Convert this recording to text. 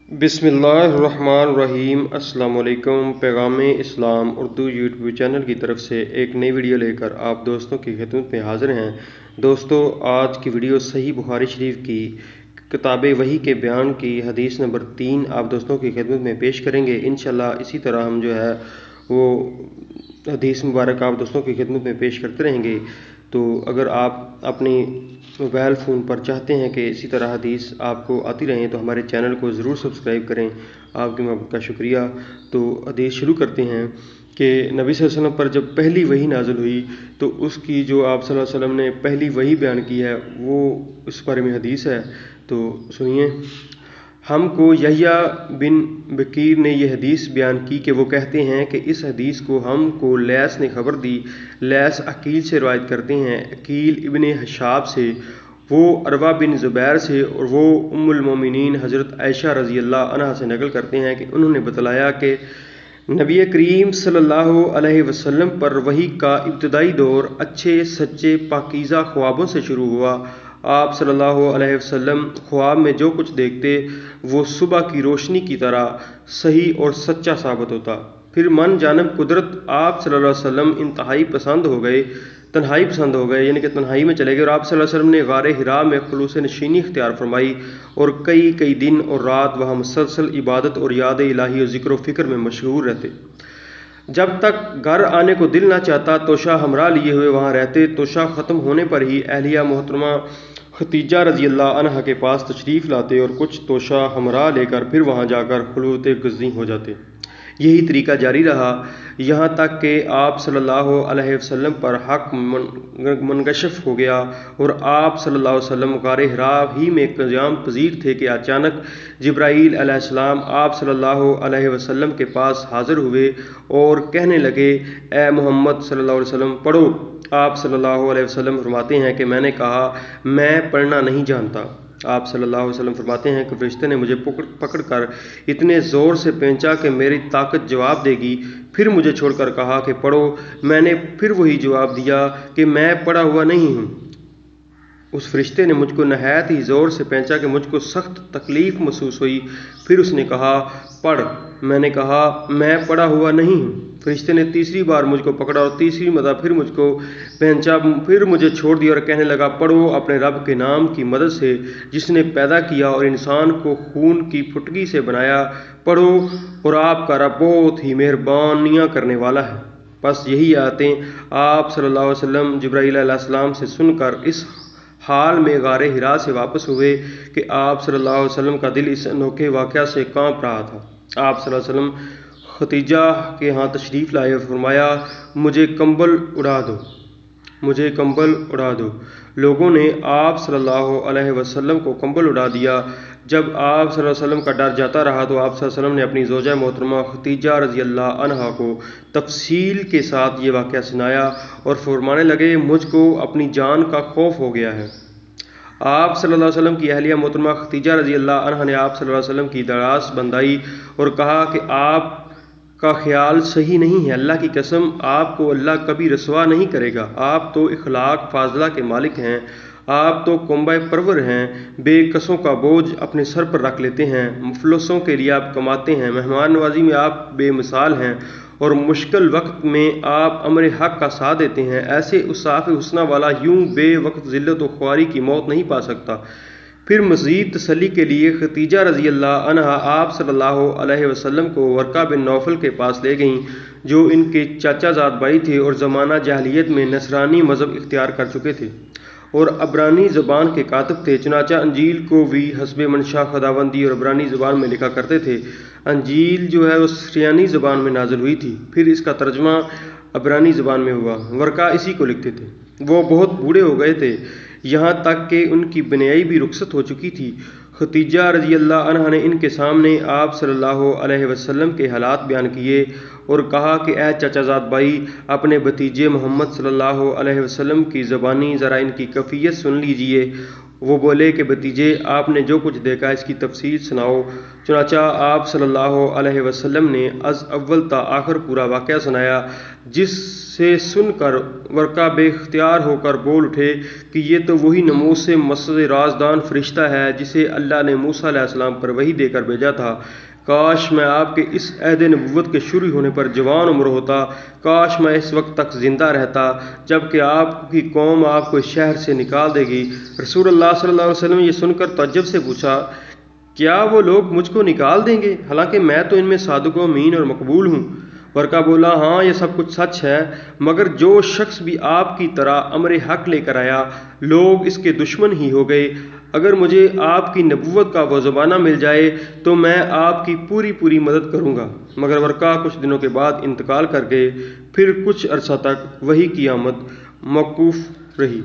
बिस्मिल्लाहिर्रहमानिर्रहीम। अस्सलाम वालेकुम। पैगाम इस्लाम उर्दू यूट्यूब चैनल की तरफ से एक नई वीडियो लेकर आप दोस्तों की खिदमत में हाज़िर हैं। दोस्तों, आज की वीडियो सही बुखारी शरीफ की किताब वही के बयान की हदीस नंबर 3 आप दोस्तों की खिदमत में पेश करेंगे। इंशाल्लाह इसी तरह हम जो है वो हदीस मुबारक आप दोस्तों की खिदमत में पेश करते रहेंगे। तो अगर आप अपनी मोबाइल फ़ोन पर चाहते हैं कि इसी तरह हदीस आपको आती रहें तो हमारे चैनल को ज़रूर सब्सक्राइब करें। आपकी मोहब्बत का शुक्रिया। तो हदीस शुरू करते हैं कि नबी सल्लल्लाहु अलैहि वसल्लम पर जब पहली वही नाज़िल हुई तो उसकी जो आप सल्लल्लाहु अलैहि वसल्लम ने पहली वही बयान की है वो इस बारे में हदीस है। तो सुनिए। हमको यहया बिन बकीर ने यह हदीस बयान की कि वो कहते हैं कि इस हदीस को हमको लैस ने खबर दी। लैस अकील से रवायत करते हैं, अकील इब्ने हशाब से, वो अरवा बिन ज़ुबैर से, और वो उम्मुल मोमिनीन हज़रत आयशा रज़ी अल्लाह अन्हा से नकल करते हैं कि उन्होंने बतलाया कि नबी करीम सल्लल्लाहु अलैहि वसल्लम पर वही का इब्तदाई दौर अच्छे सच्चे पाकीज़ा ख्वाबों से शुरू हुआ। आप सल्लल्लाहु अलैहि वसल्लम ख्वाब में जो कुछ देखते वो सुबह की रोशनी की तरह सही और सच्चा साबित होता। फिर मन जानब कुदरत आप सल्लल्लाहु अलैहि वसल्लम इंतहाई पसंद हो गए, तन्हाई पसंद हो गए, यानी कि तन्हाई में चले गए। और आप सल्लल्लाहु अलैहि वसल्लम ने गारे हिरा में खुलूस नशीनी इख्तियार फरमाई और कई कई दिन और रात वहाँ मुसलसल इबादत और याद इलाही और ज़िक्र व फ़िक्र में मशगूल रहते। जब तक घर आने को दिल ना चाहता तोशा हमरा लिए हुए वहाँ रहते। तोशा ख़त्म होने पर ही अहलिया मोहतरमा खतीजा रज़ी अल्लाह अन्हा के पास तशरीफ़ लाते और कुछ तोशा हमरा लेकर फिर वहाँ जाकर खुलूत गुज़ी हो जाते। यही तरीका जारी रहा यहाँ तक कि आप सल्लल्लाहु अलैहि वसल्लम पर हक मनकशफ हो गया और आप सल्लल्लाहु अलैहि वसल्लम गारे हिरा ही में क़याम पजीर थे कि अचानक जिब्राईल अलैहिस्सलाम आप सल्लल्लाहु अलैहि वसल्लम के पास हाज़िर हुए और कहने लगे, ए मोहम्मद सल्लल्लाहु अलैहि वसल्लम पढ़ो। आप सल्लल्लाहु अलैहि वसल्लम फरमाते हैं कि मैंने कहा मैं पढ़ना नहीं जानता। आप सल्लल्लाहु अलैहि वसल्लम फरमाते हैं कि फरिश्ते ने मुझे पकड़ कर इतने ज़ोर से पेंचा कि मेरी ताकत जवाब देगी। फिर मुझे छोड़कर कहा कि पढ़ो। मैंने फिर वही जवाब दिया कि मैं पढ़ा हुआ नहीं हूँ। उस फरिश्ते ने मुझको नहायत ही ज़ोर से पेंचा कि मुझको सख्त तकलीफ़ महसूस हुई। फिर उसने कहा पढ़। मैंने कहा मैं पढ़ा हुआ नहीं हूँ। फरिश्ते ने तीसरी बार मुझको पकड़ा और तीसरी मरतबा फिर मुझको पेंचा, फिर मुझे छोड़ दिया और कहने लगा पढ़ो अपने रब के नाम की मदद से जिसने पैदा किया और इंसान को खून की फुटकी से बनाया। पढ़ो और आपका रब बहुत ही मेहरबानियाँ करने वाला है। बस यही आयतें आप सल्लल्लाहु अलैहि वसल्लम जिब्राईल अलैहिस्सलाम से सुनकर इस हाल में गारे हिरा से वापस हुए कि आप सल्लल्लाहु अलैहि वसल्लम का दिल इस अनोखे वाक़या से कांप रहा था। आप सल्लल्लाहु अलैहि वसल्लम खतीजा के यहाँ तशरीफ़ लाए और फरमाया मुझे कंबल उड़ा दो, मुझे कंबल उड़ा दो। लोगों ने आप सल्लल्लाहु अलैहि वसल्लम को कंबल उड़ा दिया। जब आप सल्लल्लाहु अलैहि वसल्लम का डर जाता रहा तो आप सल्लल्लाहु अलैहि वसल्लम ने अपनी ज़ौजा मोहतरमा खतीजा रज़ी अल्लाह अन्हा को तफसील के साथ ये वाक़या सुनाया और फरमाने लगे मुझको अपनी जान का खौफ हो गया है। आप सल्लल्लाहु अलैहि वसल्लम की अहलिया मोहतरमा खतीजा रज़ी अल्लाह अन्हा ने आप सल्लल्लाहु अलैहि वसल्लम की दरास बंधाई और कहा कि आप का ख्याल सही नहीं है। अल्लाह की कसम आपको अल्लाह कभी रसवा नहीं करेगा। आप तो इखलाक फाजला के मालिक हैं, आप तो कुंबा परवर हैं, बेकसों का बोझ अपने सर पर रख लेते हैं, मुफलसों के लिए आप कमाते हैं, मेहमान नवाजी में आप बेमिसाल हैं और मुश्किल वक्त में आप अमर हक का साथ देते हैं। ऐसे उसाफ़ हुस्ना वाला यूं बेवक्त ज़िल्लत व ख्वारी की मौत नहीं पा सकता। फिर मज़ीद तसल्ली के लिए खतीजा रज़ी अल्लाह अन्हा आप सल्लल्लाहु अलैहि वसल्लम को वर्का बिन नौफल के पास ले गईं जो इनके चाचाजाद भाई थे और ज़माना जाहिलियत में नसरानी मज़हब इख्तियार कर चुके थे और अबरानी ज़बान के कातिब थे। चुनाचा अंजील को भी हस्बे मंशा खुदावंदी और अबरानी ज़बान में लिखा करते थे। अंजील जो है वो सिरियानी ज़बान में नाजिल हुई थी, फिर इसका तर्जमा अबरानी ज़बान में हुआ। वर्का इसी को लिखते थे। वो बहुत बूढ़े हो गए थे, यहाँ तक कि उनकी बनियाई भी रुखसत हो चुकी थी। खतीजा रज़ी अल्लाह अन्हा ने इनके सामने आप सल्लल्लाहु अलैहि वसल्लम के हालात बयान किए और कहा कि ऐ चाचाजाद भाई, अपने भतीजे मोहम्मद सल्लल्लाहु अलैहि वसल्लम की ज़बानी ज़रा इनकी कैफियत सुन लीजिए وہ بولے کہ بھتیجے آپ نے جو کچھ دیکھا اس کی تفصیل سناؤ۔ چنانچہ آپ صلی اللہ علیہ وسلم نے از اول تا آخر پورا واقعہ سنایا، جس سے سن کر ورقہ بے اختیار ہو کر بول اٹھے کہ یہ تو وہی ناموس مسعود رازدان فرشتہ ہے جسے اللہ نے موسیٰ علیہ السلام پر وحی دے کر بھیجا تھا۔ کاش میں آپ کے اس عہد نبوت کے شروع ہونے پر جوان عمر ہوتا، کاش میں اس وقت تک زندہ رہتا جب کہ آپ کی قوم آپ کو اس شہر سے نکال دے گی۔ رسول اللہ صلی اللہ علیہ وسلم نے یہ سن کر تعجب سے پوچھا، کیا وہ لوگ مجھ کو نکال دیں گے حالانکہ میں تو ان میں صادق و امین اور مقبول ہوں؟ ورقہ بولا، ہاں یہ سب کچھ سچ ہے، مگر جو شخص بھی آپ کی طرح امر حق لے کر آیا لوگ اس کے دشمن ہی ہو گئے۔ اگر مجھے آپ کی نبوت کا وہ زمانہ مل جائے تو میں آپ کی پوری مدد کروں گا۔ مگر ورقہ کچھ دنوں کے بعد انتقال کر گئے، پھر کچھ عرصہ تک وحی کی آمد موقوف رہی۔